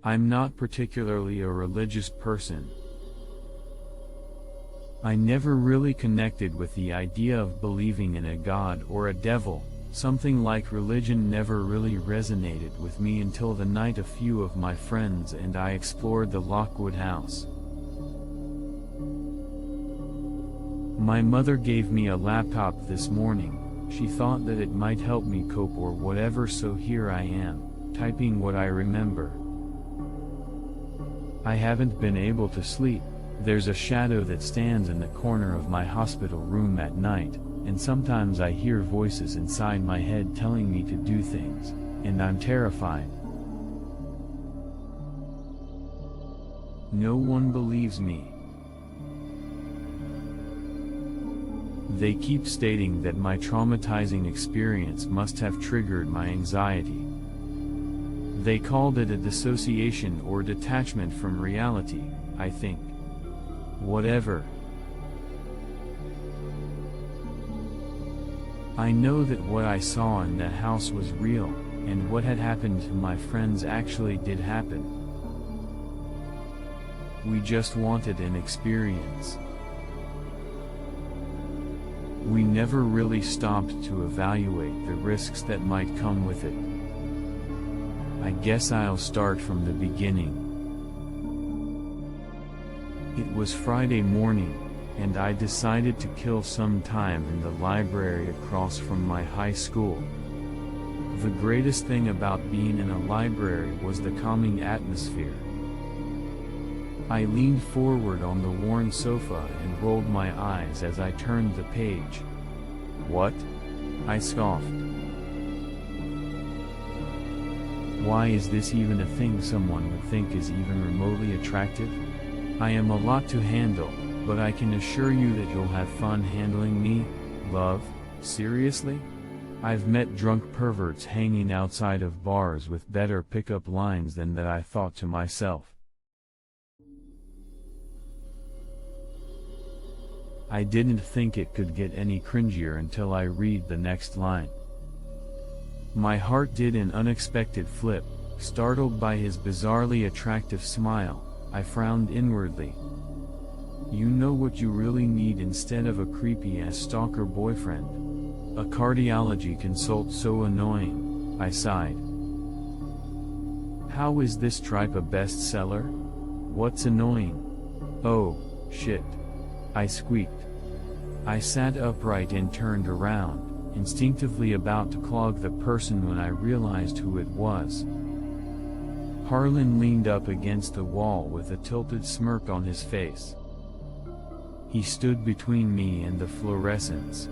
I'm not particularly a religious person. I never really connected with the idea of believing in a god or a devil. Something like religion never really resonated with me until the night a few of my friends and I explored the Lockwood house. My mother gave me a laptop this morning. She thought that it might help me cope or whatever, so here I am, typing what I remember. I haven't been able to sleep. There's a shadow that stands in the corner of my hospital room at night, and sometimes I hear voices inside my head telling me to do things, and I'm terrified. No one believes me. They keep stating that my traumatizing experience must have triggered my anxiety. They called it a dissociation or detachment from reality, I think. Whatever. I know that what I saw in that house was real, and what had happened to my friends actually did happen. We just wanted an experience. We never really stopped to evaluate the risks that might come with it. I guess I'll start from the beginning. It was Friday morning, and I decided to kill some time in the library across from my high school. The greatest thing about being in a library was the calming atmosphere. I leaned forward on the worn sofa and rolled my eyes as I turned the page. What? I scoffed. Why is this even a thing someone would think is even remotely attractive? I am a lot to handle, but I can assure you that you'll have fun handling me, love. Seriously? I've met drunk perverts hanging outside of bars with better pickup lines than that, I thought to myself. I didn't think it could get any cringier until I read the next line. My heart did an unexpected flip. Startled by his bizarrely attractive smile, I frowned inwardly. You know what you really need instead of a creepy-ass stalker boyfriend? A cardiology consult so annoying, I sighed. How is this tripe a bestseller? What's annoying? Oh, shit. I squeaked. I sat upright and turned around, instinctively about to clog the person when I realized who it was. Harlan leaned up against the wall with a tilted smirk on his face. He stood between me and the fluorescents.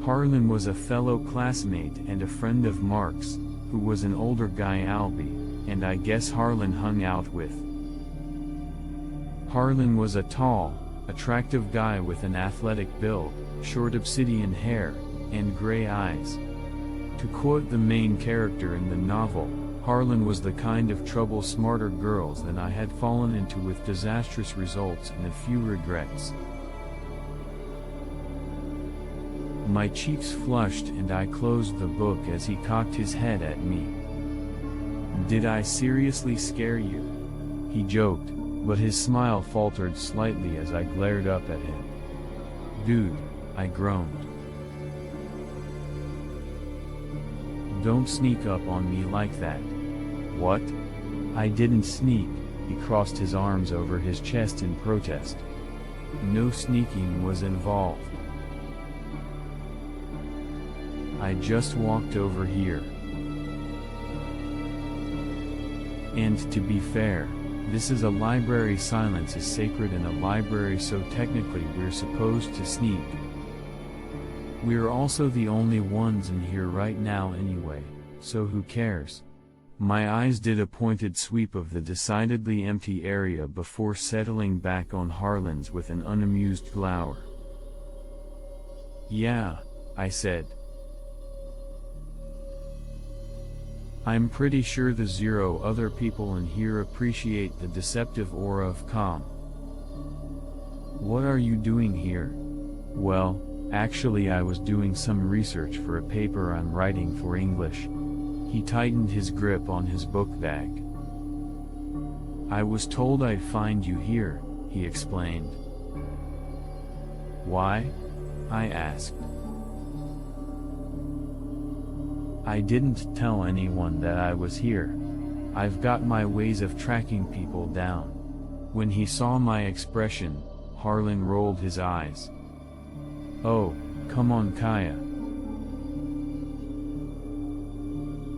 Harlan was a fellow classmate and a friend of Mark's, who was an older guy Albie, and I guess Harlan hung out with. Harlan was a tall, attractive guy with an athletic build, short obsidian hair, and gray eyes. To quote the main character in the novel, Harlan was the kind of trouble smarter girls than I had fallen into with disastrous results and a few regrets. My cheeks flushed and I closed the book as he cocked his head at me. Did I seriously scare you? He joked, but his smile faltered slightly as I glared up at him. Dude, I groaned. Don't sneak up on me like that. What? I didn't sneak, he crossed his arms over his chest in protest. No sneaking was involved. I just walked over here. And to be fair, this is a library. Silence is sacred in a library, so technically we're supposed to sneak. We're also the only ones in here right now anyway, so who cares? My eyes did a pointed sweep of the decidedly empty area before settling back on Harlan's with an unamused glower. Yeah, I said. I'm pretty sure the 0 other people in here appreciate the deceptive aura of calm. What are you doing here? Well, actually I was doing some research for a paper I'm writing for English. He tightened his grip on his book bag. "I was told I'd find you here," he explained. "Why?" I asked. "I didn't tell anyone that I was here. I've got my ways of tracking people down." When he saw my expression, Harlan rolled his eyes. "Oh, come on, Kaya.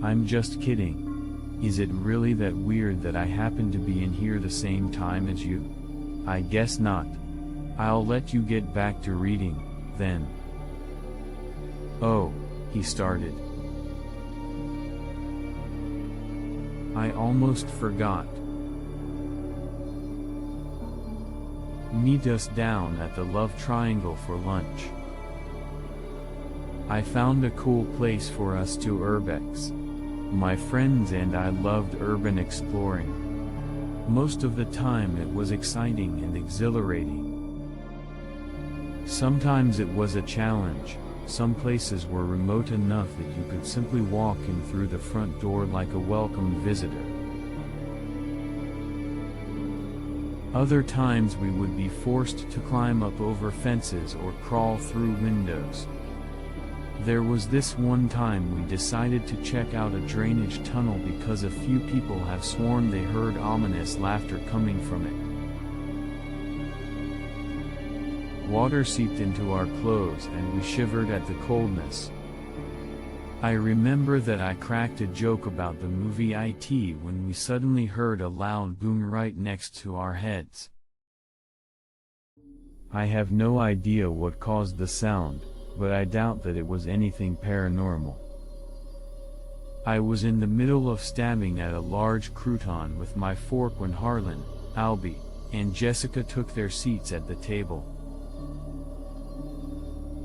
I'm just kidding. Is it really that weird that I happen to be in here the same time as you? I guess not. I'll let you get back to reading, then." "Oh," he started. "I almost forgot. Meet us down at the Love Triangle for lunch. I found a cool place for us to urbex. My friends and I loved urban exploring. Most of the time it was exciting and exhilarating. Sometimes it was a challenge. Some places were remote enough that you could simply walk in through the front door like a welcome visitor. Other times we would be forced to climb up over fences or crawl through windows. There was this one time we decided to check out a drainage tunnel because a few people have sworn they heard ominous laughter coming from it. Water seeped into our clothes and we shivered at the coldness. I remember that I cracked a joke about the movie IT when we suddenly heard a loud boom right next to our heads. I have no idea what caused the sound, but I doubt that it was anything paranormal. I was in the middle of stabbing at a large crouton with my fork when Harlan, Albie, and Jessica took their seats at the table.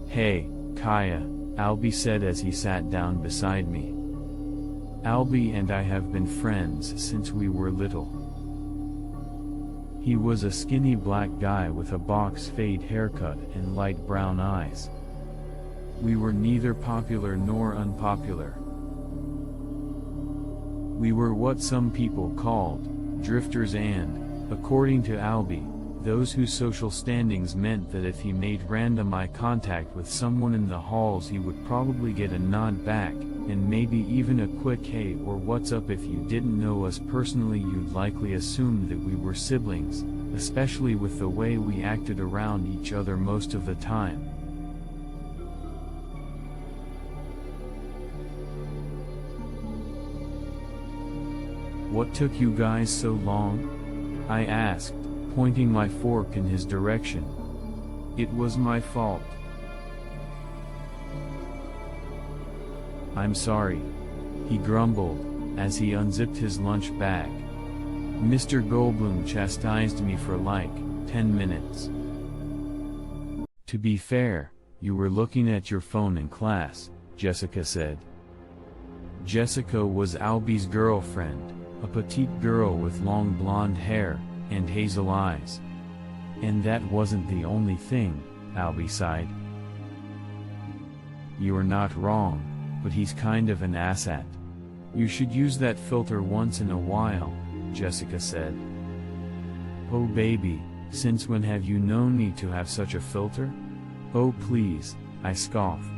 "Hey, Kaya," Albie said as he sat down beside me. Albie and I have been friends since we were little. He was a skinny black guy with a box fade haircut and light brown eyes. We were neither popular nor unpopular. We were what some people called drifters and, according to Albie, those whose social standings meant that if he made random eye contact with someone in the halls he would probably get a nod back, and maybe even a quick "Hey" or "What's up." If you didn't know us personally you'd likely assume that we were siblings, especially with the way we acted around each other most of the time. "What took you guys so long?" I asked, pointing my fork in his direction. "It was my fault." "I'm sorry," he grumbled, as he unzipped his lunch bag. "Mr. Goldblum chastised me for like 10 minutes. To be fair, you were looking at your phone in class," Jessica said. Jessica was Albie's girlfriend, a petite girl with long blonde hair and hazel eyes. "And that wasn't the only thing," Albie sighed. "You're not wrong, but he's kind of an asshat. You should use that filter once in a while," Jessica said. "Oh baby, since when have you known me to have such a filter?" "Oh please," I scoffed.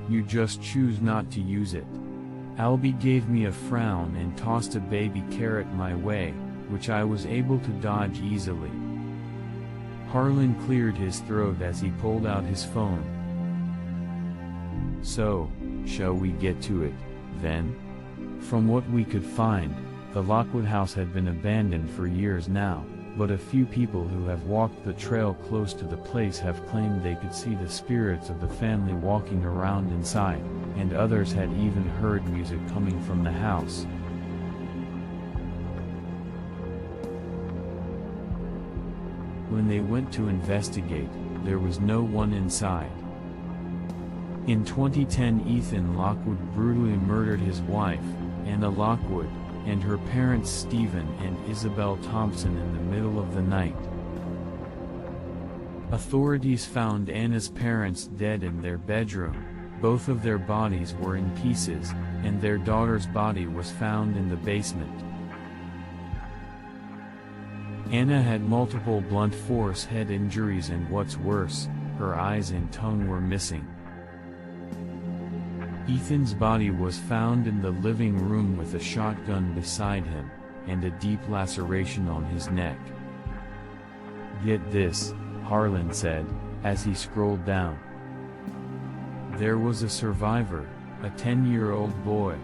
"You just choose not to use it." Albie gave me a frown and tossed a baby carrot my way, which I was able to dodge easily. Harlan cleared his throat as he pulled out his phone. "So, shall we get to it, then?" From what we could find, the Lockwood house had been abandoned for years now, but a few people who have walked the trail close to the place have claimed they could see the spirits of the family walking around inside, and others had even heard music coming from the house. When they went to investigate, there was no one inside. In 2010, Ethan Lockwood brutally murdered his wife, Anna Lockwood, and her parents Stephen and Isabel Thompson in the middle of the night. Authorities found Anna's parents dead in their bedroom, Both of their bodies were in pieces, and their daughter's body was found in the basement. Anna had multiple blunt force head injuries, and what's worse, her eyes and tongue were missing. Ethan's body was found in the living room with a shotgun beside him, and a deep laceration on his neck. "Get this," Harlan said, as he scrolled down. There was a survivor, a 10-year-old boy.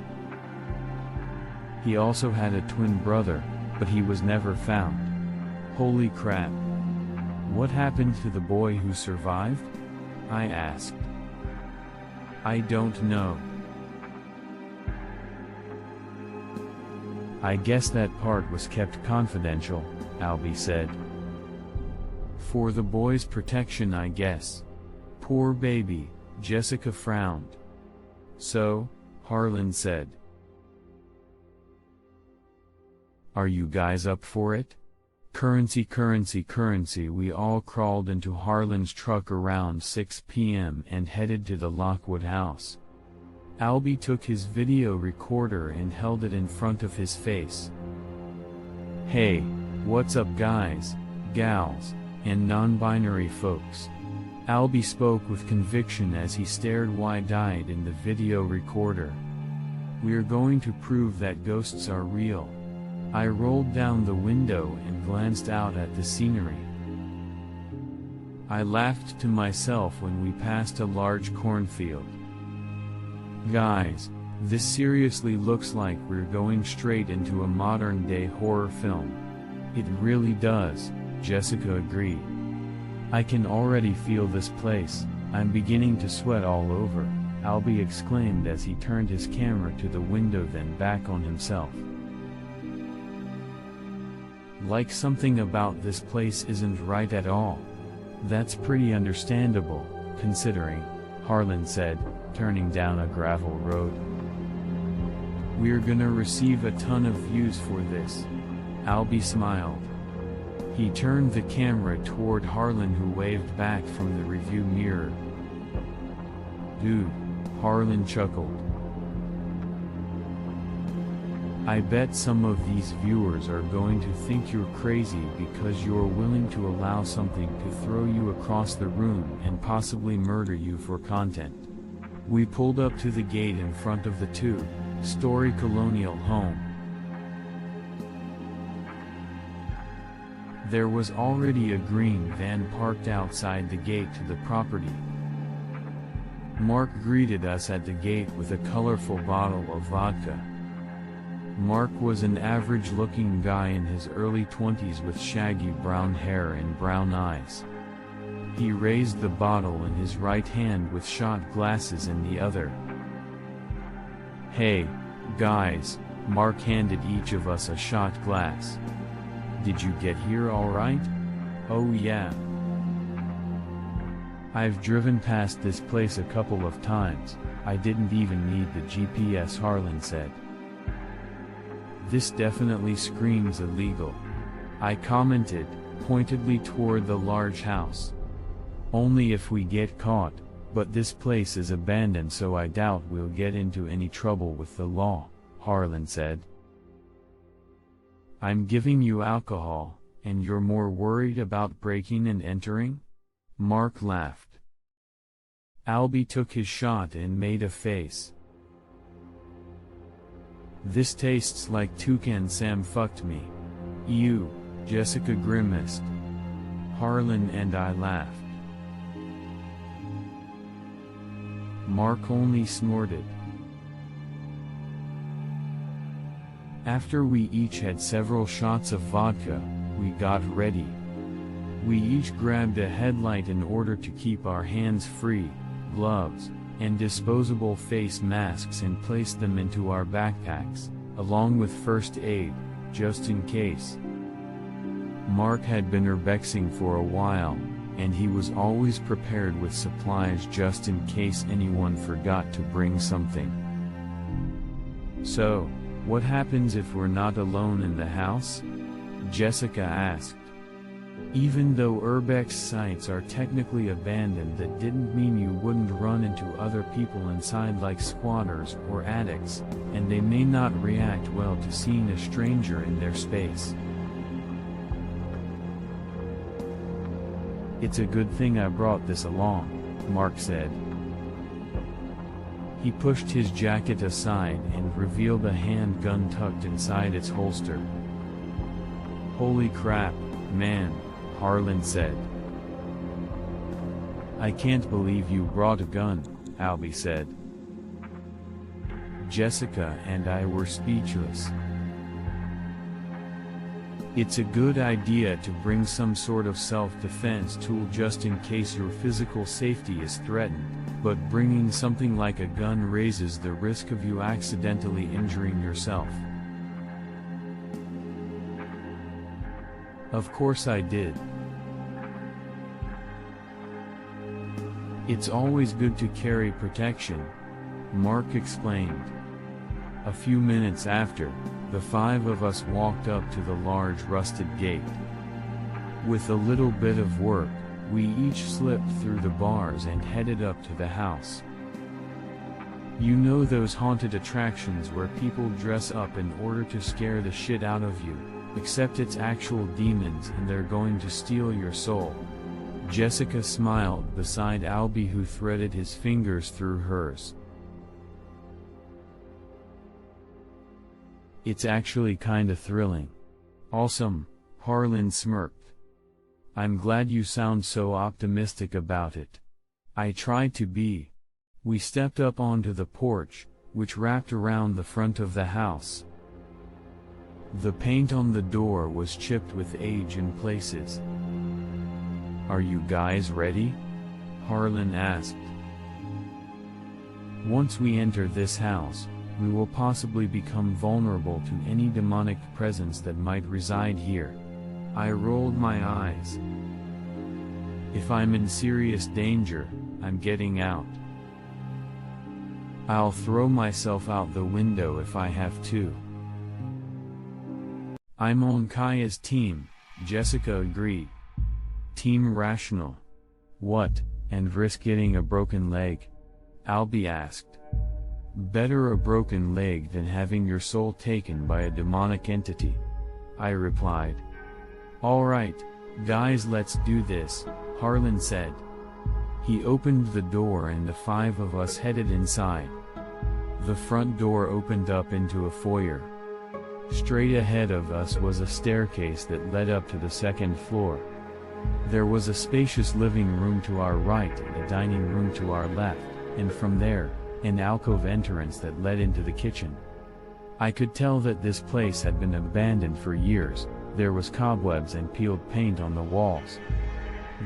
He also had a twin brother, but he was never found. Holy crap. What happened to the boy who survived? I asked. I don't know. I guess that part was kept confidential, Albie said. For the boy's protection, I guess. Poor baby, Jessica frowned. So, Harlan said. Are you guys up for it? Currency. We all crawled into Harlan's truck around 6 p.m. and headed to the Lockwood house. Albie took his video recorder and held it in front of his face. Hey, what's up guys, gals, and non-binary folks? Albie spoke with conviction as he stared wide-eyed in the video recorder. We're going to prove that ghosts are real. I rolled down the window and glanced out at the scenery. I laughed to myself when we passed a large cornfield. Guys, this seriously looks like we're going straight into a modern-day horror film. It really does, Jessica agreed. I can already feel this place, I'm beginning to sweat all over, Albie exclaimed as he turned his camera to the window then back on himself. Like something about this place isn't right at all. That's pretty understandable, considering, Harlan said, turning down a gravel road. We're gonna receive a ton of views for this. Albie smiled. He turned the camera toward Harlan, who waved back from the review mirror. Dude, Harlan chuckled. I bet some of these viewers are going to think you're crazy because you're willing to allow something to throw you across the room and possibly murder you for content. We pulled up to the gate in front of the two-story colonial home. There was already a green van parked outside the gate to the property. Mark greeted us at the gate with a colorful bottle of vodka. Mark was an average-looking guy in his early 20s with shaggy brown hair and brown eyes. He raised the bottle in his right hand with shot glasses in the other. Hey, guys, Mark handed each of us a shot glass. Did you get here all right? Oh yeah. I've driven past this place a couple of times, I didn't even need the GPS, Harlan said. This definitely screams illegal. I commented, pointedly toward the large house. Only if we get caught, but this place is abandoned, so I doubt we'll get into any trouble with the law, Harlan said. I'm giving you alcohol, and you're more worried about breaking and entering? Mark laughed. Albie took his shot and made a face. This tastes like Toucan Sam fucked me. Ew, Jessica grimaced. Harlan and I laughed. Mark only snorted. After we each had several shots of vodka, we got ready. We each grabbed a headlight in order to keep our hands free, gloves, and disposable face masks, and placed them into our backpacks, along with first aid, just in case. Mark had been urbexing for a while, and he was always prepared with supplies just in case anyone forgot to bring something. So, what happens if we're not alone in the house? Jessica asked. Even though urbex sites are technically abandoned, that didn't mean you wouldn't run into other people inside like squatters or addicts, and they may not react well to seeing a stranger in their space. It's a good thing I brought this along, Mark said. He pushed his jacket aside and revealed a handgun tucked inside its holster. Holy crap, man, Harlan said. I can't believe you brought a gun, Albie said. Jessica and I were speechless. It's a good idea to bring some sort of self-defense tool just in case your physical safety is threatened, but bringing something like a gun raises the risk of you accidentally injuring yourself. Of course I did. It's always good to carry protection, Mark explained. A few minutes after, the five of us walked up to the large rusted gate. With a little bit of work, we each slipped through the bars and headed up to the house. You know those haunted attractions where people dress up in order to scare the shit out of you, except it's actual demons and they're going to steal your soul. Jessica smiled beside Albie, who threaded his fingers through hers. It's actually kinda thrilling. Awesome, Harlan smirked. I'm glad you sound so optimistic about it. I tried to be. We stepped up onto the porch, which wrapped around the front of the house. The paint on the door was chipped with age in places. Are you guys ready? Harlan asked. Once we enter this house, we will possibly become vulnerable to any demonic presence that might reside here. I rolled my eyes. If I'm in serious danger, I'm getting out. I'll throw myself out the window if I have to. I'm on Kaya's team, Jessica agreed. Team rational. What, and risk getting a broken leg? Albie asked. Better a broken leg than having your soul taken by a demonic entity, I replied. Alright, guys, let's do this, Harlan said. He opened the door and the five of us headed inside. The front door opened up into a foyer. Straight ahead of us was a staircase that led up to the second floor. There was a spacious living room to our right and a dining room to our left, and from there, an alcove entrance that led into the kitchen. I could tell that this place had been abandoned for years. There was cobwebs and peeled paint on the walls.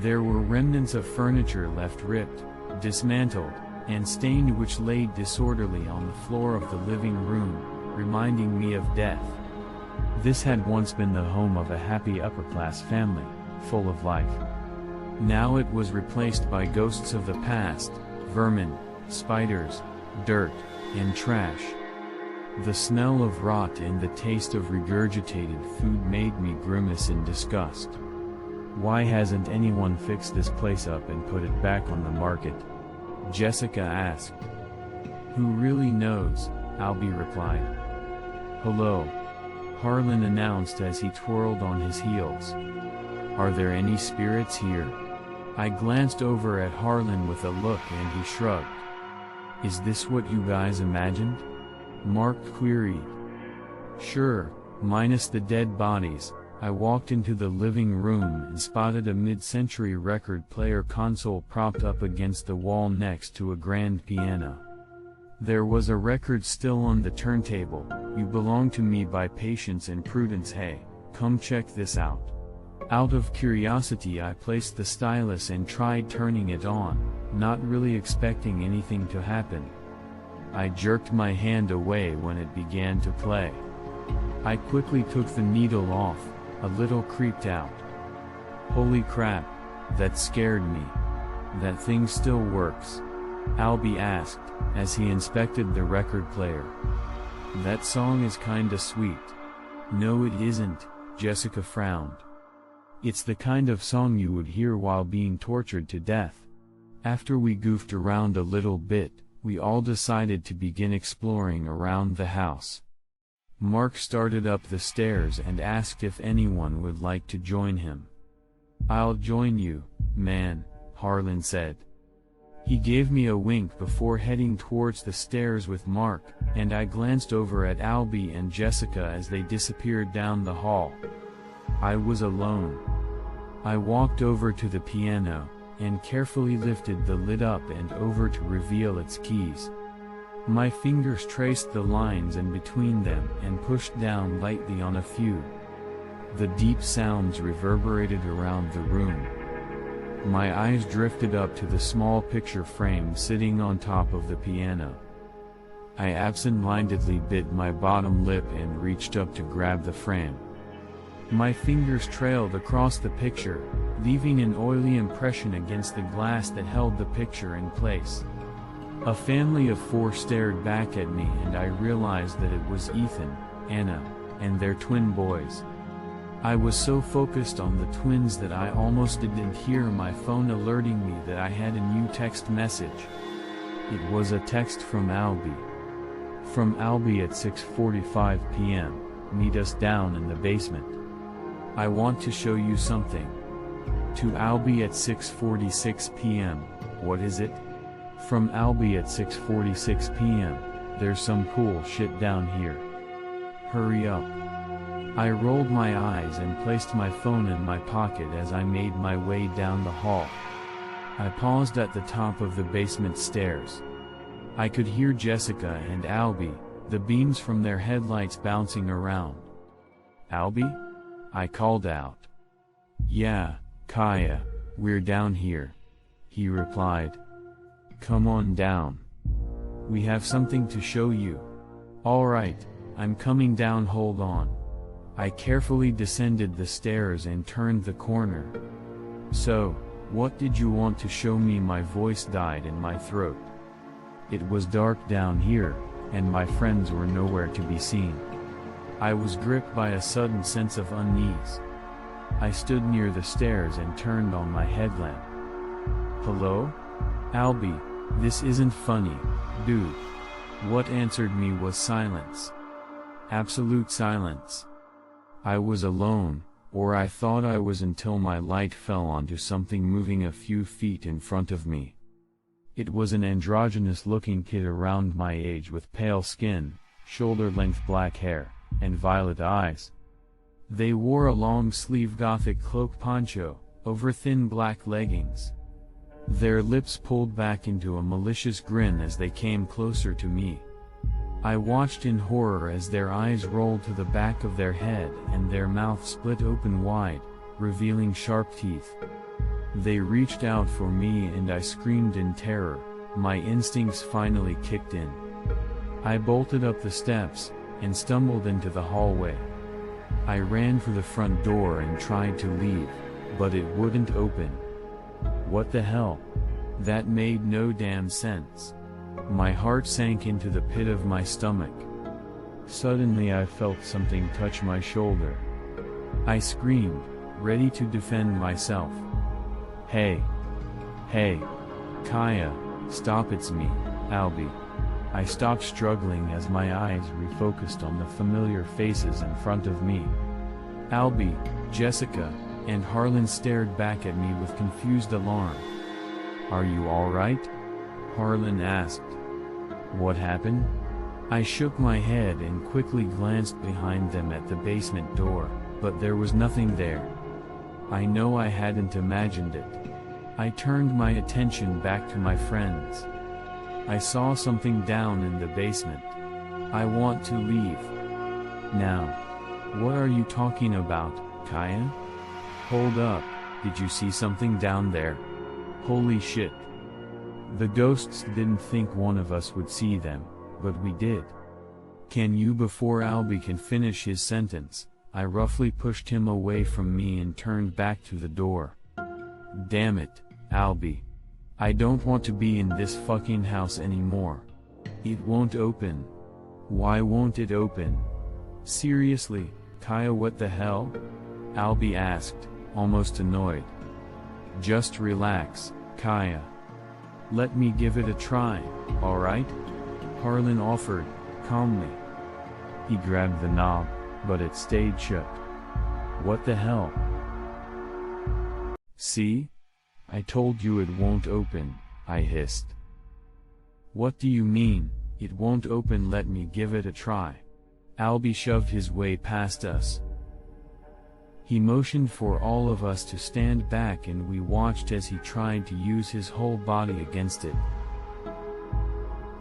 There were remnants of furniture left ripped, dismantled, and stained, which laid disorderly on the floor of the living room, reminding me of death. This had once been the home of a happy upper-class family, full of life. Now it was replaced by ghosts of the past, vermin, spiders, dirt, and trash. The smell of rot and the taste of regurgitated food made me grimace in disgust. Why hasn't anyone fixed this place up and put it back on the market? Jessica asked. Who really knows, Albie replied. Hello, Harlan announced as he twirled on his heels. Are there any spirits here? I glanced over at Harlan with a look and he shrugged. Is this what you guys imagined? Mark queried. Sure, minus the dead bodies. I walked into the living room and spotted a mid-century record player console propped up against the wall next to a grand piano. There was a record still on the turntable, You Belong to Me by Patience and Prudence. Hey, come check this out. Out of curiosity I placed the stylus and tried turning it on, not really expecting anything to happen. I jerked my hand away when it began to play. I quickly took the needle off, a little creeped out. Holy crap, that scared me. That thing still works? Albie asked, as he inspected the record player. That song is kinda sweet. No it isn't, Jessica frowned. It's the kind of song you would hear while being tortured to death. After we goofed around a little bit, we all decided to begin exploring around the house. Mark started up the stairs and asked if anyone would like to join him. "I'll join you, man," Harlan said. He gave me a wink before heading towards the stairs with Mark, and I glanced over at Albie and Jessica as they disappeared down the hall. I was alone. I walked over to the piano, and carefully lifted the lid up and over to reveal its keys. My fingers traced the lines in between them and pushed down lightly on a few. The deep sounds reverberated around the room. My eyes drifted up to the small picture frame sitting on top of the piano. I absent-mindedly bit my bottom lip and reached up to grab the frame. My fingers trailed across the picture, leaving an oily impression against the glass that held the picture in place. A family of 4 stared back at me, and I realized that it was Ethan, Anna, and their twin boys. I was so focused on the twins that I almost didn't hear my phone alerting me that I had a new text message. It was a text from Albie. From Albie at 6:45 p.m, "Meet us down in the basement. I want to show you something." To Albie at 6:46 p.m, "What is it?" From Albie at 6:46 p.m, "There's some cool shit down here. Hurry up." I rolled my eyes and placed my phone in my pocket as I made my way down the hall. I paused at the top of the basement stairs. I could hear Jessica and Albie, the beams from their headlights bouncing around. "Albie?" I called out. "Yeah, Kaya, we're down here," he replied. "Come on down. We have something to show you." "Alright, I'm coming down, hold on." I carefully descended the stairs and turned the corner. "So, what did you want to show me?" My voice died in my throat. It was dark down here, and my friends were nowhere to be seen. I was gripped by a sudden sense of unease. I stood near the stairs and turned on my headlamp. "Hello? Albie, this isn't funny, dude." What answered me was silence. Absolute silence. I was alone, or I thought I was, until my light fell onto something moving a few feet in front of me. It was an androgynous-looking kid around my age with pale skin, shoulder-length black hair, and violet eyes. They wore a long-sleeved gothic cloak poncho, over thin black leggings. Their lips pulled back into a malicious grin as they came closer to me. I watched in horror as their eyes rolled to the back of their head and their mouth split open wide, revealing sharp teeth. They reached out for me and I screamed in terror. My instincts finally kicked in. I bolted up the steps, and stumbled into the hallway. I ran for the front door and tried to leave, but it wouldn't open. What the hell? That made no damn sense. My heart sank into the pit of my stomach. Suddenly I felt something touch my shoulder. I screamed, ready to defend myself. Hey! Hey! Kaya, stop, it's me, Albie. I stopped struggling as my eyes refocused on the familiar faces in front of me. Albie, Jessica, and Harlan stared back at me with confused alarm. "Are you alright?" Harlan asked. "What happened?" I shook my head and quickly glanced behind them at the basement door, but there was nothing there. I know I hadn't imagined it. I turned my attention back to my friends. I saw something down in the basement. "I want to leave. Now." "What are you talking about, Kaya?" "Hold up, did you see something down there?" "Holy shit. The ghosts didn't think one of us would see them, but we did." "Can you?" Before Albie can finish his sentence, I roughly pushed him away from me and turned back to the door. "Damn it, Albie. I don't want to be in this fucking house anymore. It won't open." "Why won't it open?" "Seriously, Kaya, what the hell?" Albie asked, almost annoyed. Just relax, Kaya. Let me give it a try, alright? Harlan offered, calmly. He grabbed the knob, but it stayed shut. What the hell? See? I told you it won't open, I hissed. What do you mean, it won't open? Let me give it a try. Albie shoved his way past us. He motioned for all of us to stand back and we watched as he tried to use his whole body against it.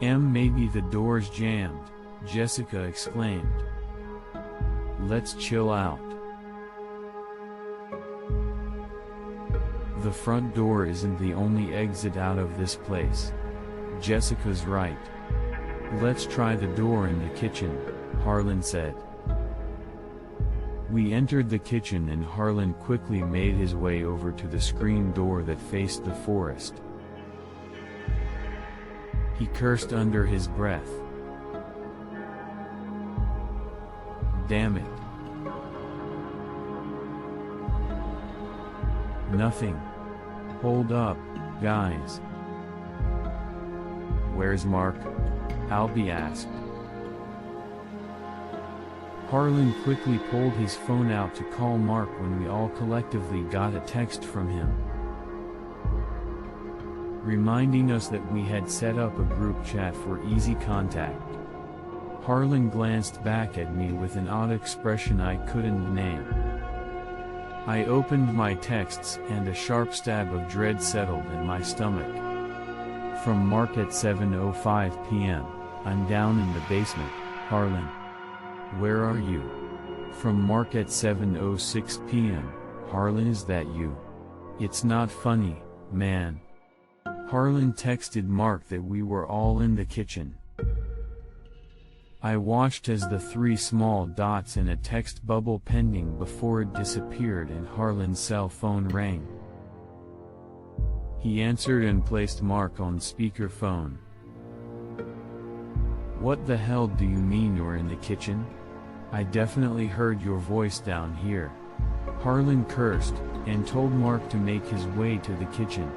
Maybe the door's jammed, Jessica exclaimed. Let's chill out. The front door isn't the only exit out of this place. Jessica's right. Let's try the door in the kitchen, Harlan said. We entered the kitchen and Harlan quickly made his way over to the screen door that faced the forest. He cursed under his breath. Damn it. Nothing. Hold up, guys. Where's Mark? Albie asked. Harlan quickly pulled his phone out to call Mark when we all collectively got a text from him, reminding us that we had set up a group chat for easy contact. Harlan glanced back at me with an odd expression I couldn't name. I opened my texts and a sharp stab of dread settled in my stomach. From Mark at 7:05 p.m. I'm down in the basement, Harlan. Where are you? From Mark at 7:06 p.m. Harlan, is that you? It's not funny, man. Harlan texted Mark that we were all in the kitchen. I watched as the three small dots in a text bubble pending before it disappeared and Harlan's cell phone rang. He answered and placed Mark on speakerphone. What the hell do you mean you're in the kitchen? I definitely heard your voice down here. Harlan cursed, and told Mark to make his way to the kitchen.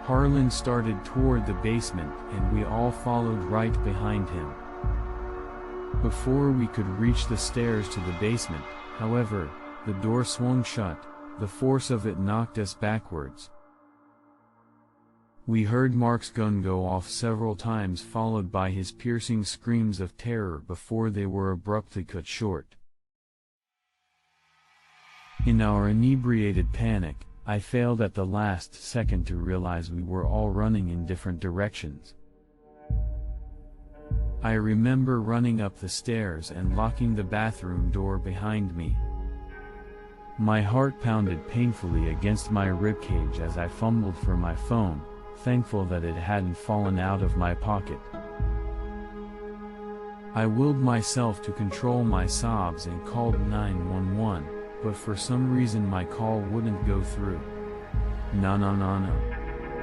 Harlan started toward the basement and we all followed right behind him. Before we could reach the stairs to the basement, however, the door swung shut, the force of it knocked us backwards. We heard Mark's gun go off several times followed by his piercing screams of terror before they were abruptly cut short. In our inebriated panic, I failed at the last second to realize we were all running in different directions. I remember running up the stairs and locking the bathroom door behind me. My heart pounded painfully against my ribcage as I fumbled for my phone, thankful that it hadn't fallen out of my pocket. I willed myself to control my sobs and called 911. But for some reason my call wouldn't go through. No.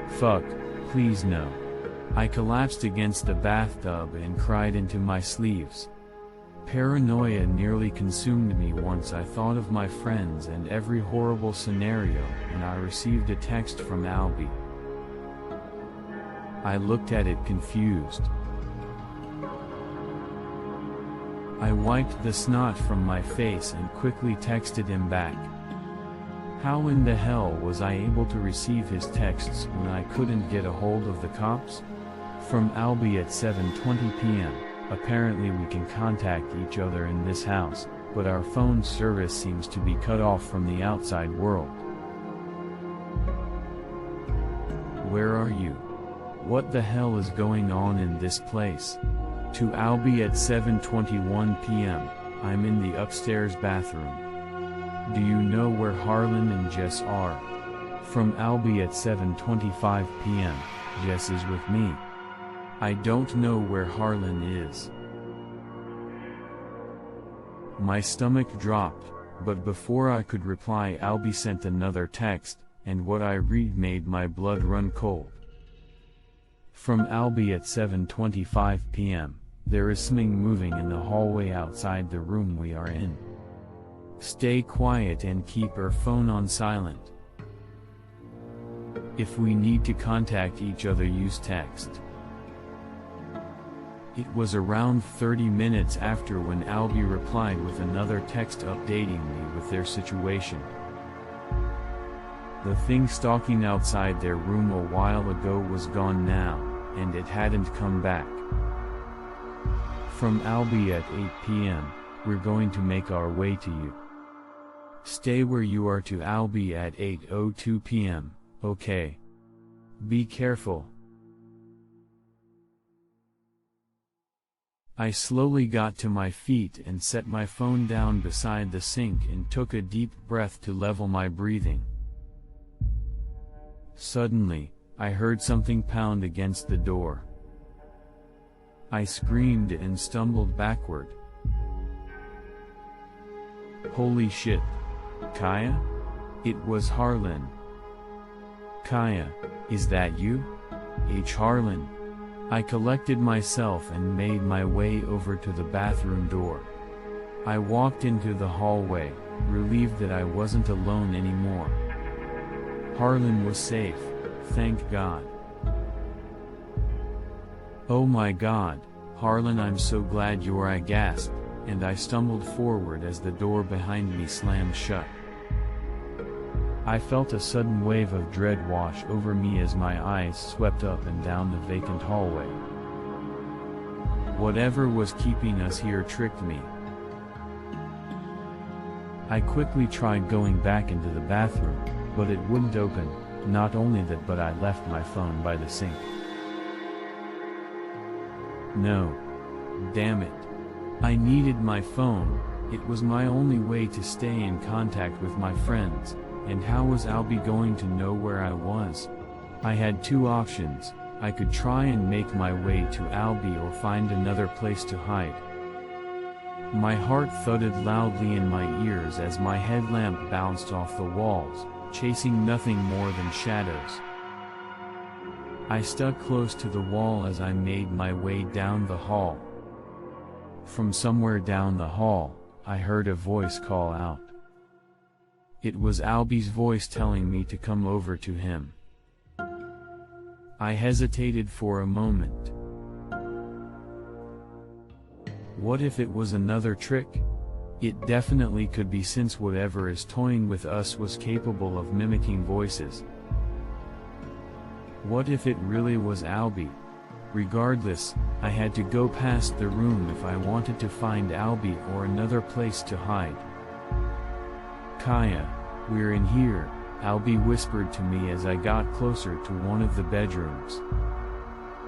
Fuck, please no. I collapsed against the bathtub and cried into my sleeves. Paranoia nearly consumed me once I thought of my friends and every horrible scenario, and I received a text from Albie. I looked at it confused. I wiped the snot from my face and quickly texted him back. How in the hell was I able to receive his texts when I couldn't get a hold of the cops? From Albie at 7:20 p.m. Apparently we can contact each other in this house, but our phone service seems to be cut off from the outside world. Where are you? What the hell is going on in this place? To Albie at 7:21 p.m., I'm in the upstairs bathroom. Do you know where Harlan and Jess are? From Albie at 7:25 p.m., Jess is with me. I don't know where Harlan is. My stomach dropped, but before I could reply Albie sent another text, and what I read made my blood run cold. From Albie at 7:25 p.m., there is something moving in the hallway outside the room we are in. Stay quiet and keep your phone on silent. If we need to contact each other, use text. It was around 30 minutes after when Albie replied with another text updating me with their situation. The thing stalking outside their room a while ago was gone now, and it hadn't come back. From Albie at 8 p.m, we're going to make our way to you. Stay where you are to Albie at 8:02 p.m, okay? Be careful. I slowly got to my feet and set my phone down beside the sink and took a deep breath to level my breathing. Suddenly, I heard something pound against the door. I screamed and stumbled backward. Holy shit. Kaya? It was Harlan. Kaya, is that you? Harlan. I collected myself and made my way over to the bathroom door. I walked into the hallway, relieved that I wasn't alone anymore. Harlan was safe, thank God. Oh my God, Harlan, I'm so glad you're, I gasped, and I stumbled forward as the door behind me slammed shut. I felt a sudden wave of dread wash over me as my eyes swept up and down the vacant hallway. Whatever was keeping us here tricked me. I quickly tried going back into the bathroom, but it wouldn't open. Not only that, but I left my phone by the sink. No. Damn it. I needed my phone. It was my only way to stay in contact with my friends. And how was Albie going to know where I was? I had two options. I could try and make my way to Albie or find another place to hide. My heart thudded loudly in my ears as my headlamp bounced off the walls, chasing nothing more than shadows. I stuck close to the wall as I made my way down the hall. From somewhere down the hall, I heard a voice call out. It was Albie's voice telling me to come over to him. I hesitated for a moment. What if it was another trick? It definitely could be, since whatever is toying with us was capable of mimicking voices. What if it really was Albie? Regardless, I had to go past the room if I wanted to find Albie or another place to hide. Kaya, we're in here, Albie whispered to me as I got closer to one of the bedrooms.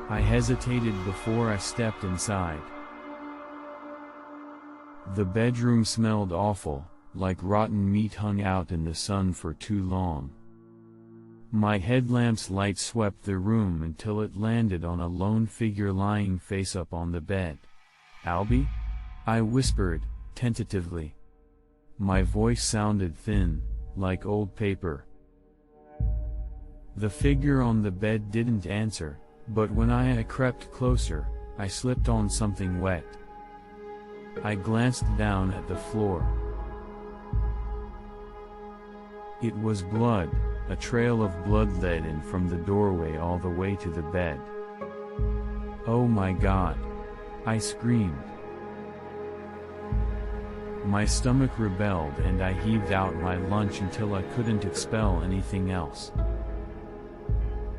I hesitated before I stepped inside. The bedroom smelled awful, like rotten meat hung out in the sun for too long. My headlamp's light swept the room until it landed on a lone figure lying face up on the bed. Albie? I whispered, tentatively. My voice sounded thin, like old paper. The figure on the bed didn't answer, but when I crept closer, I slipped on something wet. I glanced down at the floor. It was blood, a trail of blood led in from the doorway all the way to the bed. Oh my God! I screamed. My stomach rebelled and I heaved out my lunch until I couldn't expel anything else.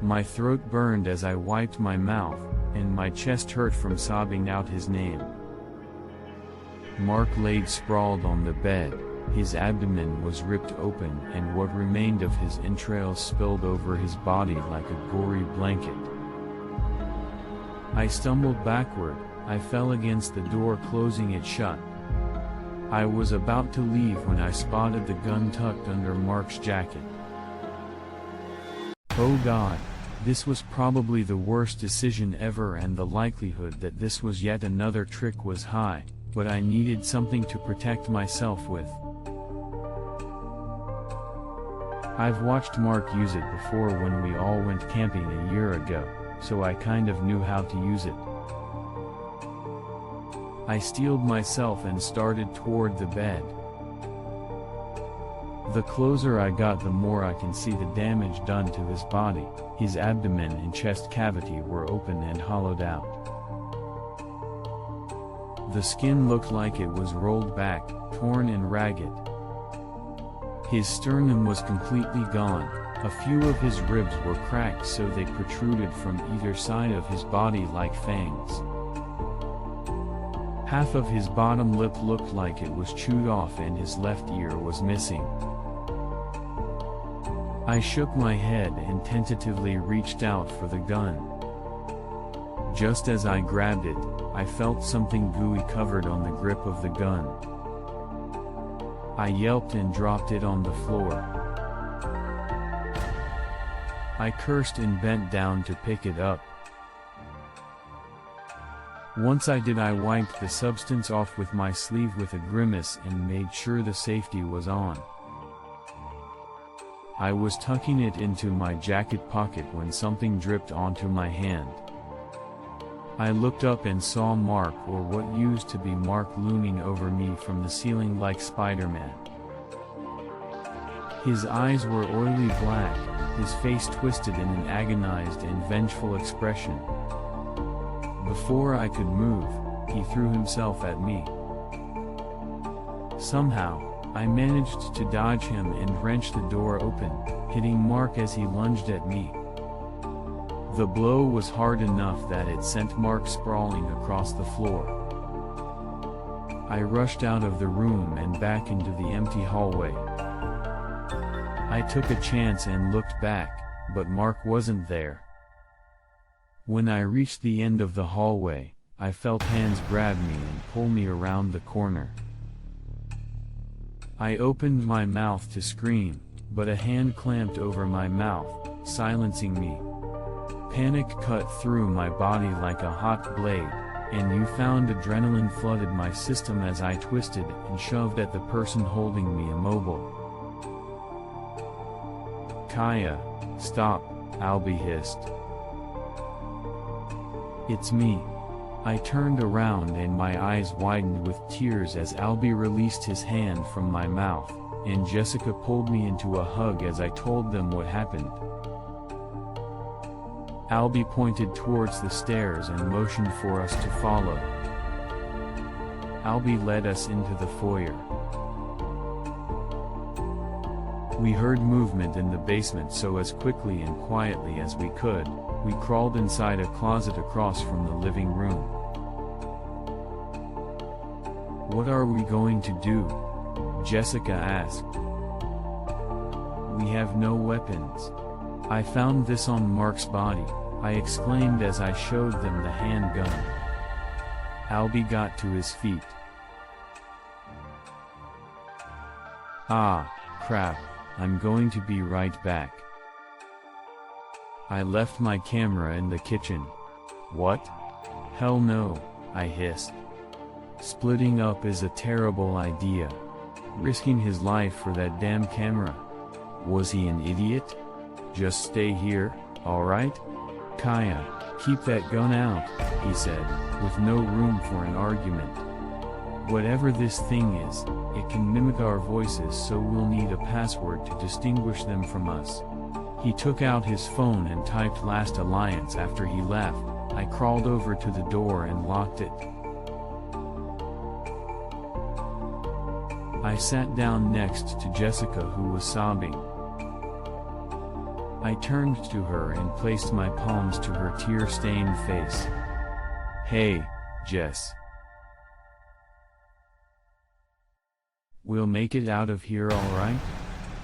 My throat burned as I wiped my mouth, and my chest hurt from sobbing out his name. Mark laid sprawled on the bed, his abdomen was ripped open and what remained of his entrails spilled over his body like a gory blanket. I stumbled backward, I fell against the door, closing it shut. I was about to leave when I spotted the gun tucked under Mark's jacket. Oh God, this was probably the worst decision ever, and the likelihood that this was yet another trick was high, but I needed something to protect myself with. I've watched Mark use it before when we all went camping a year ago, so I kind of knew how to use it. I steeled myself and started toward the bed. The closer I got, the more I can see the damage done to his body. His abdomen and chest cavity were open and hollowed out. The skin looked like it was rolled back, torn and ragged. His sternum was completely gone. A few of his ribs were cracked so they protruded from either side of his body like fangs. Half of his bottom lip looked like it was chewed off and his left ear was missing. I shook my head and tentatively reached out for the gun. Just as I grabbed it, I felt something gooey covered on the grip of the gun. I yelped and dropped it on the floor. I cursed and bent down to pick it up. Once I did, I wiped the substance off with my sleeve with a grimace and made sure the safety was on. I was tucking it into my jacket pocket when something dripped onto my hand. I looked up and saw Mark, or what used to be Mark, looming over me from the ceiling like Spider-Man. His eyes were oily black, his face twisted in an agonized and vengeful expression. Before I could move, he threw himself at me. Somehow, I managed to dodge him and wrench the door open, hitting Mark as he lunged at me. The blow was hard enough that it sent Mark sprawling across the floor. I rushed out of the room and back into the empty hallway. I took a chance and looked back, but Mark wasn't there. When I reached the end of the hallway, I felt hands grab me and pull me around the corner. I opened my mouth to scream, but a hand clamped over my mouth, silencing me. Panic cut through my body like a hot blade, and newfound adrenaline flooded my system as I twisted and shoved at the person holding me immobile. "Kaya, stop," Albie hissed. "It's me." I turned around and my eyes widened with tears as Albie released his hand from my mouth, and Jessica pulled me into a hug as I told them what happened. Albie pointed towards the stairs and motioned for us to follow. Albie led us into the foyer. We heard movement in the basement, so as quickly and quietly as we could, we crawled inside a closet across from the living room. "What are we going to do?" Jessica asked. "We have no weapons. I found this on Mark's body," I exclaimed as I showed them the handgun. Albie got to his feet. "Ah, crap, I'm going to be right back." I left my camera in the kitchen. "What? Hell no," I hissed. "Splitting up is a terrible idea. Risking his life for that damn camera. Was he an idiot? Just stay here, alright? Kaya, keep that gun out," he said, with no room for an argument. "Whatever this thing is, it can mimic our voices, so we'll need a password to distinguish them from us." He took out his phone and typed Last Alliance after he left. I crawled over to the door and locked it. I sat down next to Jessica, who was sobbing. I turned to her and placed my palms to her tear-stained face. "Hey, Jess. We'll make it out of here, alright?"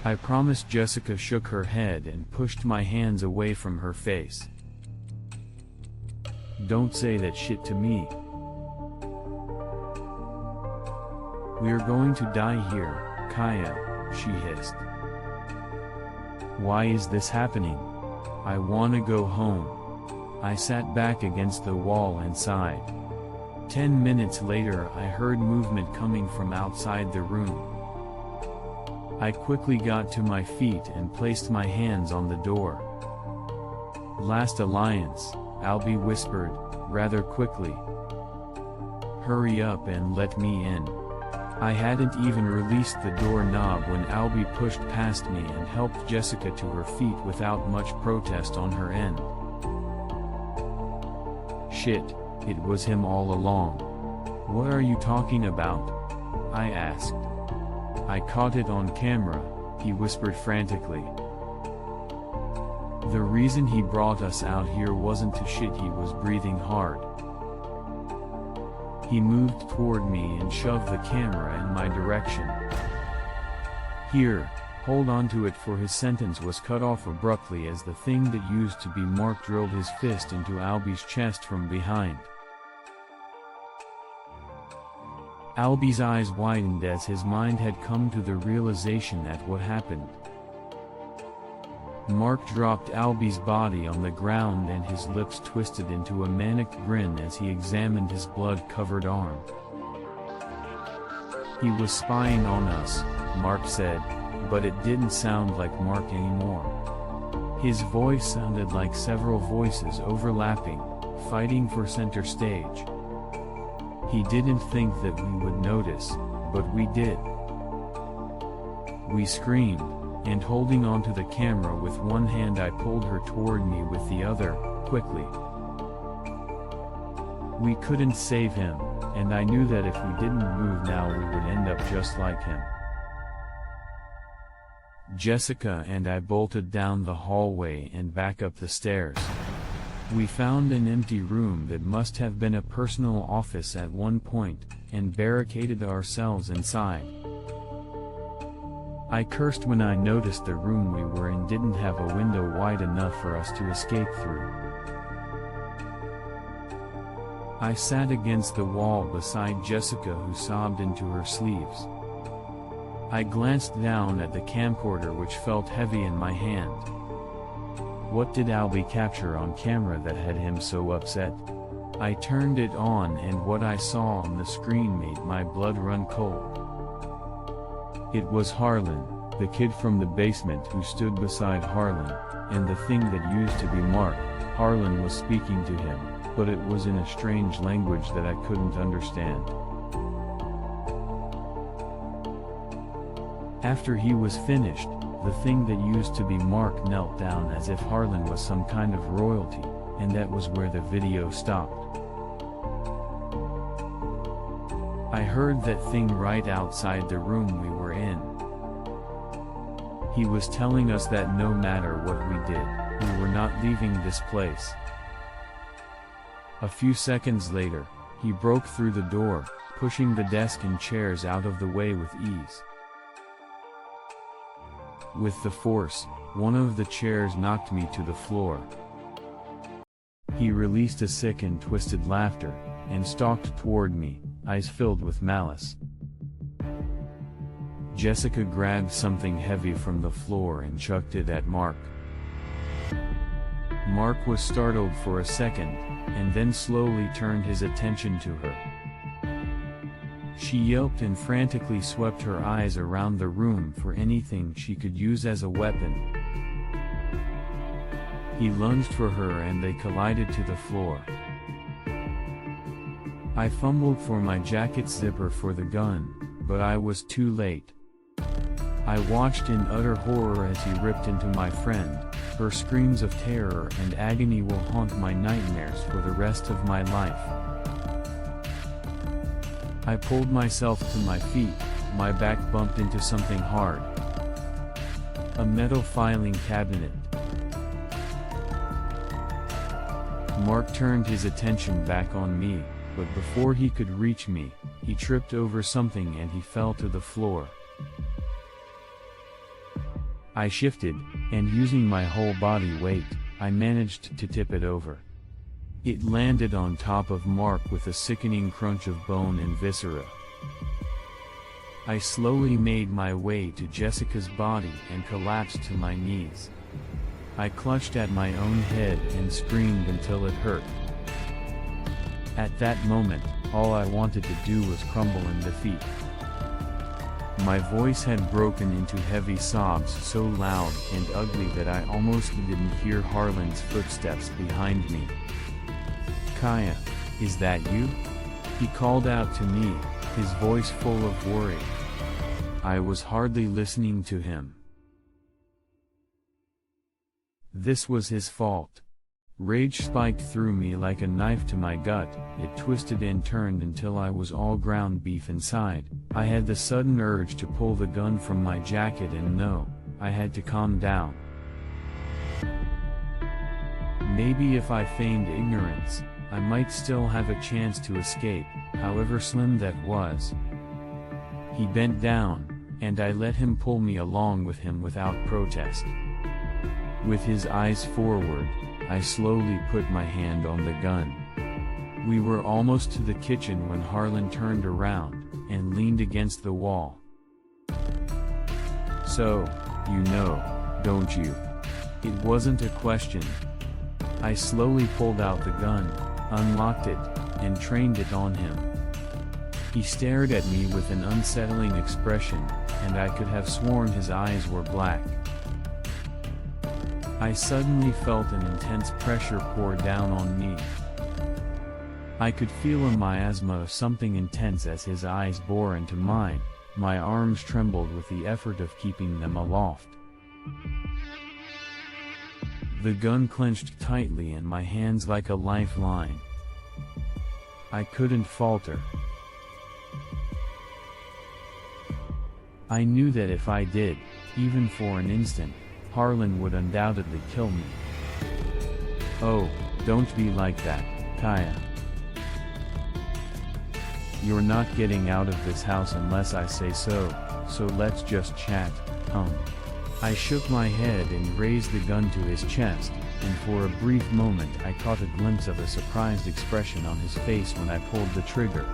I promised. Jessica shook her head and pushed my hands away from her face. "Don't say that shit to me. We're going to die here, Kaya," she hissed. "Why is this happening? I wanna go home." I sat back against the wall and sighed. 10 minutes later, I heard movement coming from outside the room. I quickly got to my feet and placed my hands on the door. "Last Alliance," Albie whispered, rather quickly. "Hurry up and let me in." I hadn't even released the doorknob when Albie pushed past me and helped Jessica to her feet without much protest on her end. "Shit, it was him all along." "What are you talking about?" I asked. "I caught it on camera," he whispered frantically. "The reason he brought us out here wasn't to shit, he was breathing hard." He moved toward me and shoved the camera in my direction. "Here, hold on to it," for his sentence was cut off abruptly as the thing that used to be Mark drilled his fist into Albie's chest from behind. Albie's eyes widened as his mind had come to the realization at what happened. Mark dropped Albie's body on the ground and his lips twisted into a manic grin as he examined his blood-covered arm. "He was spying on us," Mark said, but it didn't sound like Mark anymore. His voice sounded like several voices overlapping, fighting for center stage. He didn't think that we would notice, but we did. We screamed, and holding onto the camera with one hand I pulled her toward me with the other, quickly. We couldn't save him, and I knew that if we didn't move now we would end up just like him. Jessica and I bolted down the hallway and back up the stairs. We found an empty room that must have been a personal office at one point, and barricaded ourselves inside. I cursed when I noticed the room we were in didn't have a window wide enough for us to escape through. I sat against the wall beside Jessica, who sobbed into her sleeves. I glanced down at the camcorder, which felt heavy in my hand. What did Albie capture on camera that had him so upset? I turned it on, and what I saw on the screen made my blood run cold. It was Harlan, the kid from the basement who stood beside Harlan, and the thing that used to be Mark. Harlan was speaking to him, but it was in a strange language that I couldn't understand. After he was finished, the thing that used to be Mark knelt down as if Harlan was some kind of royalty, and that was where the video stopped. I heard that thing right outside the room we were in. He was telling us that no matter what we did, we were not leaving this place. A few seconds later, he broke through the door, pushing the desk and chairs out of the way with ease. With the force, one of the chairs knocked me to the floor. He released a sick and twisted laughter, and stalked toward me, eyes filled with malice. Jessica grabbed something heavy from the floor and chucked it at Mark. Mark was startled for a second, and then slowly turned his attention to her. She yelped and frantically swept her eyes around the room for anything she could use as a weapon. He lunged for her and they collided to the floor. I fumbled for my jacket zipper for the gun, but I was too late. I watched in utter horror as he ripped into my friend. Her screams of terror and agony will haunt my nightmares for the rest of my life. I pulled myself to my feet, my back bumped into something hard. A metal filing cabinet. Mark turned his attention back on me, but before he could reach me, he tripped over something and he fell to the floor. I shifted, and using my whole body weight, I managed to tip it over. It landed on top of Mark with a sickening crunch of bone and viscera. I slowly made my way to Jessica's body and collapsed to my knees. I clutched at my own head and screamed until it hurt. At that moment, all I wanted to do was crumble in defeat. My voice had broken into heavy sobs so loud and ugly that I almost didn't hear Harlan's footsteps behind me. "Kaya, is that you?" he called out to me, his voice full of worry. I was hardly listening to him. This was his fault. Rage spiked through me like a knife to my gut. It twisted and turned until I was all ground beef inside. I had the sudden urge to pull the gun from my jacket and no, I had to calm down. Maybe if I feigned ignorance, I might still have a chance to escape, however slim that was. He bent down, and I let him pull me along with him without protest. With his eyes forward, I slowly put my hand on the gun. We were almost to the kitchen when Harlan turned around, and leaned against the wall. "So, you know, don't you?" It wasn't a question. I slowly pulled out the gun, unlocked it, and trained it on him. He stared at me with an unsettling expression, and I could have sworn his eyes were black. I suddenly felt an intense pressure pour down on me. I could feel a miasma of something intense as his eyes bore into mine. My arms trembled with the effort of keeping them aloft. The gun clenched tightly in my hands like a lifeline. I couldn't falter. I knew that if I did, even for an instant, Harlan would undoubtedly kill me. "Oh, don't be like that, Kaya. You're not getting out of this house unless I say so let's just chat, I shook my head and raised the gun to his chest, and for a brief moment I caught a glimpse of a surprised expression on his face when I pulled the trigger.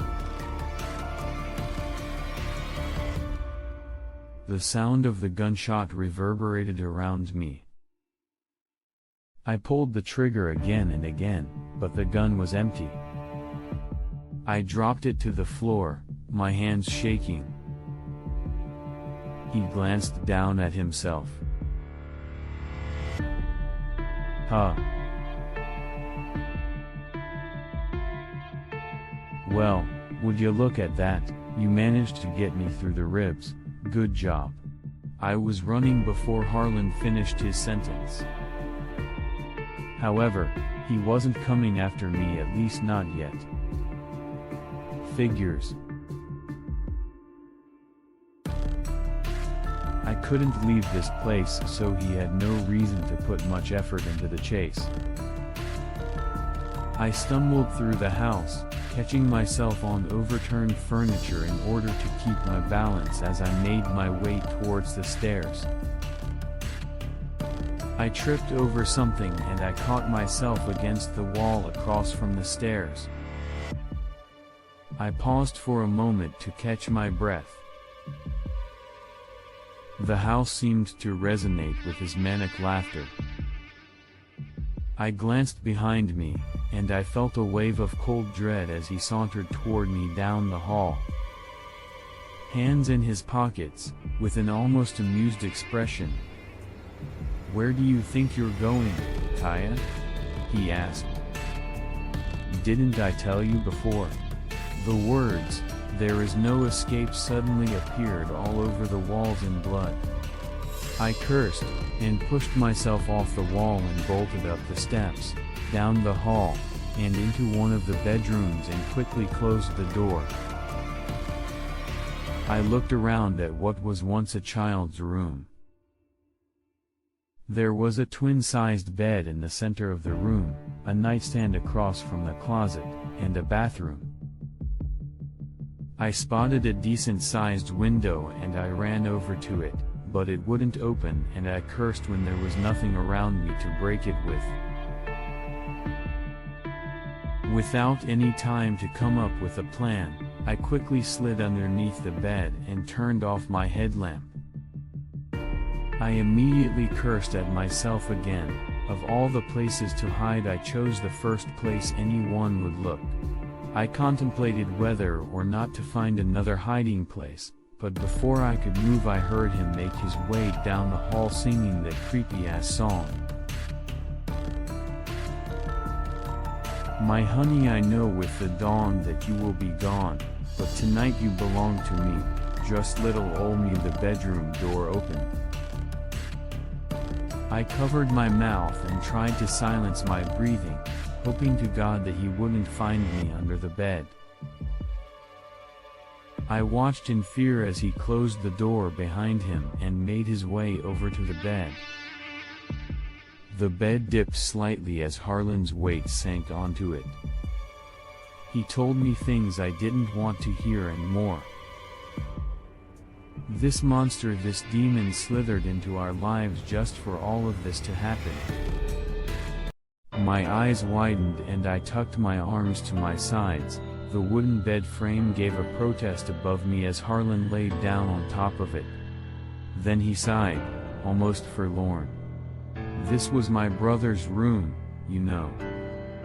The sound of the gunshot reverberated around me. I pulled the trigger again and again, but the gun was empty. I dropped it to the floor, my hands shaking. He glanced down at himself. "Huh. Well, would you look at that, you managed to get me through the ribs, good job." I was running before Harlan finished his sentence. However, he wasn't coming after me, at least not yet. Figures. I couldn't leave this place, so he had no reason to put much effort into the chase. I stumbled through the house, catching myself on overturned furniture in order to keep my balance as I made my way towards the stairs. I tripped over something and I caught myself against the wall across from the stairs. I paused for a moment to catch my breath. The house seemed to resonate with his manic laughter. I glanced behind me, and I felt a wave of cold dread as he sauntered toward me down the hall. Hands in his pockets, with an almost amused expression. "Where do you think you're going, Kaya?" he asked. "Didn't I tell you before?" The words, "There is no escape," suddenly appeared all over the walls in blood. I cursed, and pushed myself off the wall and bolted up the steps, down the hall, and into one of the bedrooms and quickly closed the door. I looked around at what was once a child's room. There was a twin-sized bed in the center of the room, a nightstand across from the closet, and a bathroom. I spotted a decent-sized window and I ran over to it, but it wouldn't open, and I cursed when there was nothing around me to break it with. Without any time to come up with a plan, I quickly slid underneath the bed and turned off my headlamp. I immediately cursed at myself again. Of all the places to hide, I chose the first place anyone would look. I contemplated whether or not to find another hiding place, but before I could move I heard him make his way down the hall singing that creepy-ass song. "My honey, I know with the dawn that you will be gone, but tonight you belong to me. Just little ol' me. The bedroom door opened. I covered my mouth and tried to silence my breathing, hoping to God that he wouldn't find me under the bed. I watched in fear as he closed the door behind him and made his way over to the bed. The bed dipped slightly as Harlan's weight sank onto it. He told me things I didn't want to hear and more. This monster, this demon slithered into our lives just for all of this to happen. My eyes widened and I tucked my arms to my sides. The wooden bed frame gave a protest above me as Harlan laid down on top of it. Then he sighed, almost forlorn. This was my brother's room, you know.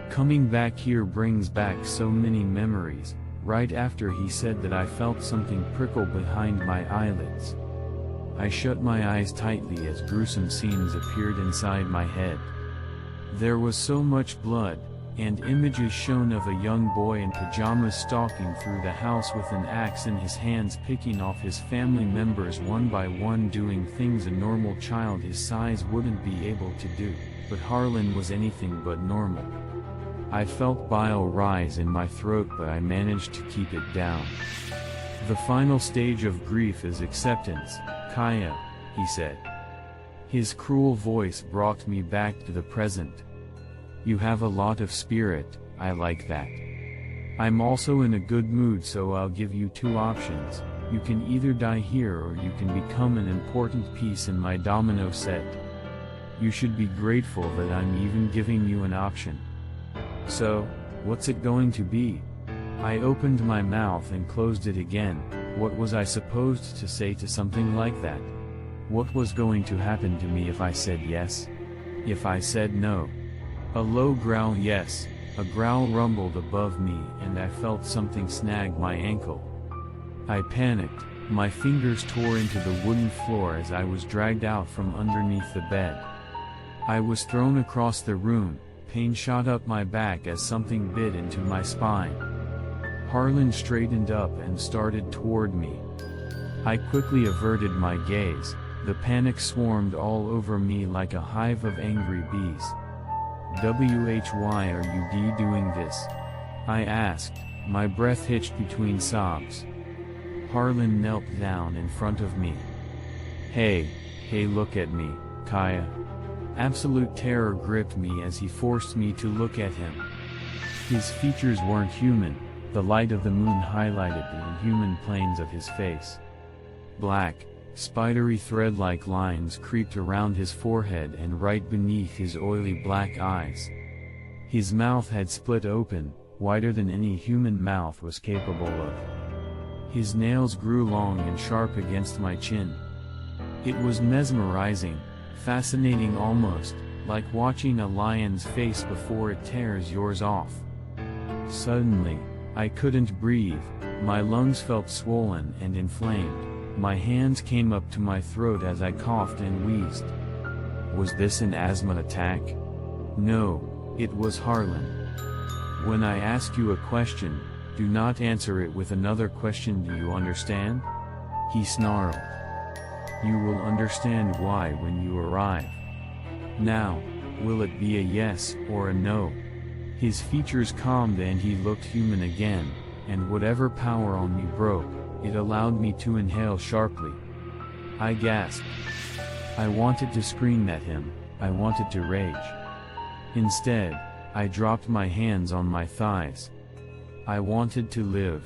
Coming back here brings back so many memories. Right after he said that, I felt something prickle behind my eyelids. I shut my eyes tightly as gruesome scenes appeared inside my head. There was so much blood, and images shown of a young boy in pajamas stalking through the house with an axe in his hands, picking off his family members one by one, doing things a normal child his size wouldn't be able to do, but Harlan was anything but normal. I felt bile rise in my throat, but I managed to keep it down. The final stage of grief is acceptance, Kaya, he said. His cruel voice brought me back to the present. You have a lot of spirit, I like that. I'm also in a good mood, so I'll give you two options. You can either die here or you can become an important piece in my domino set. You should be grateful that I'm even giving you an option. So, what's it going to be? I opened my mouth and closed it again. What was I supposed to say to something like that? What was going to happen to me if I said yes? If I said no? A low growl yes, a growl rumbled above me and I felt something snag my ankle. I panicked, my fingers tore into the wooden floor as I was dragged out from underneath the bed. I was thrown across the room. Pain shot up my back as something bit into my spine. Harlan straightened up and started toward me. I quickly averted my gaze. The panic swarmed all over me like a hive of angry bees. Why are you doing this? I asked, my breath hitched between sobs. Harlan knelt down in front of me. Hey, look at me, Kaya. Absolute terror gripped me as he forced me to look at him. His features weren't human, the light of the moon highlighted the inhuman planes of his face. Black, spidery thread-like lines creeped around his forehead and right beneath his oily black eyes. His mouth had split open, wider than any human mouth was capable of. His nails grew long and sharp against my chin. It was mesmerizing. Fascinating, almost like watching a lion's face before it tears yours off. Suddenly, I couldn't breathe, my lungs felt swollen and inflamed, my hands came up to my throat as I coughed and wheezed. Was this an asthma attack? No, it was Harlan. When I ask you a question, do not answer it with another question, do you understand? He snarled. You will understand why when you arrive. Now, will it be a yes or a no? His features calmed and he looked human again, and whatever power on me broke, it allowed me to inhale sharply. I gasped. I wanted to scream at him, I wanted to rage. Instead, I dropped my hands on my thighs. I wanted to live.